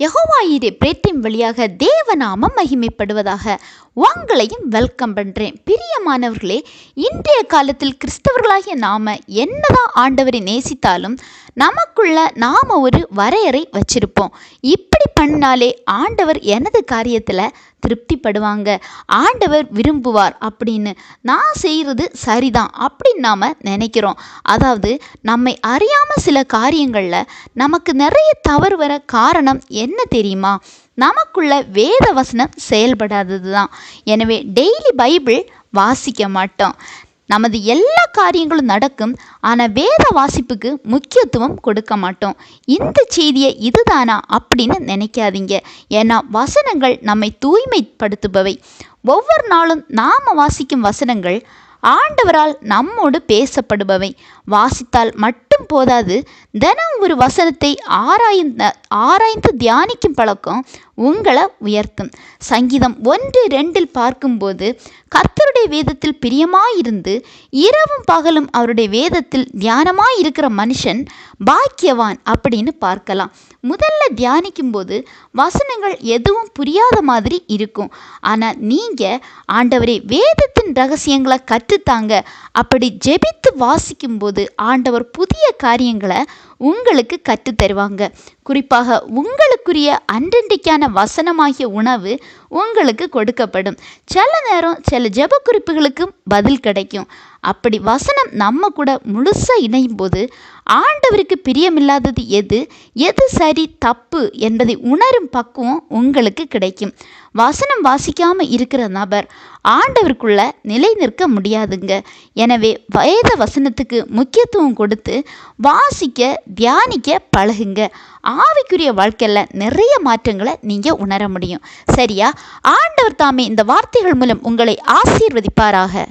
யெகோவாயிரே பிரேத்தின் வழியாக தேவநாமம் மகிமைப்படுவதாக. உங்களையும் வெல்கம் பண்ணுறேன். பிரியமானவர்களே, இன்றைய காலத்தில் கிறிஸ்தவர்களாகிய நாம் என்னதான் ஆண்டவரை நேசித்தாலும் நமக்குள்ள நாம் ஒரு வரையறை வச்சிருப்போம். இப்படி பண்ணாலே ஆண்டவர் எனது காரியத்தில் திருப்திப்படுவாங்க, ஆண்டவர் விரும்புவார் அப்படின்னு, நான் செய்கிறது சரிதான் அப்படின்னு நாம் நினைக்கிறோம். அதாவது நம்மை அறியாமல் சில காரியங்களில் நமக்கு நிறைய தவறு வர காரணம் என்ன தெரியுமா? நமக்குள்ள வேத வசனம் செயல்படாதது தான். எனவே டெய்லி பைபிள் வாசிக்க மாட்டோம். நமது எல்லா காரியங்களும் நடக்கும், ஆனால் வேத வாசிப்புக்கு முக்கியத்துவம் கொடுக்க மாட்டோம். இந்த செய்தியை இதுதானா அப்படின்னு நினைக்காதீங்க. ஏன்னா வசனங்கள் நம்மை தூய்மைப்படுத்துபவை. ஒவ்வொரு நாளும் நாம் வாசிக்கும் வசனங்கள் ஆண்டவரால் நம்மோடு பேசப்படுபவை. வாசித்தால் மட்டும் போதாது, தினம் ஒரு வசனத்தை ஆராய்ந்து தியானிக்கும் பழக்கம் உங்களை உயர்த்தும். சங்கீதம் 1:2 பார்க்கும்போது, கர்த்தருடைய வேதத்தில் பிரியமாயிருந்து இரவும் பகலும் அவருடைய வேதத்தில் தியானமாயிருக்கிற மனுஷன் பாக்கியவான் அப்படின்னு பார்க்கலாம். முதல்ல தியானிக்கும் போது வசனங்கள் எதுவும் புரியாத மாதிரி இருக்கும். ஆனால் நீங்கள் ஆண்டவரே வேதத்தின் ரகசியங்களை கற்றுத்தாங்க அப்படி ஜெபித்து வாசிக்கும்போது ஆண்டவர் புதிய காரியங்களை உங்களுக்கு கற்றுத்தருவாங்க. குறிப்பாக உங்களுக்குரிய அன்றன்றைக்கான வசனமாகிய உணவு உங்களுக்கு கொடுக்கப்படும். சில நேரம் சில ஜெப குறிப்புகளுக்கு பதில் கிடைக்கும். அப்படி வசனம் நம்ம கூட முழுசாக இணையும் போது ஆண்டவருக்கு பிரியமில்லாதது எது சரி தப்பு என்பதை உணரும் பக்குவம் உங்களுக்கு கிடைக்கும். வசனம் வாசிக்காமல் இருக்கிற நபர் ஆண்டவருக்குள்ள நிலை நிற்க முடியாதுங்க. எனவே வேத வசனத்துக்கு முக்கியத்துவம் கொடுத்து வாசிக்க தியானிக்க பழகுங்க. ஆவிக்குரிய வாழ்க்கையில் நிறைய மாற்றங்களை நீங்கள் உணர முடியும். சரியா? ஆண்டவர் தாமே இந்த வார்த்தைகள் மூலம் உங்களை ஆசீர்வதிப்பாராக.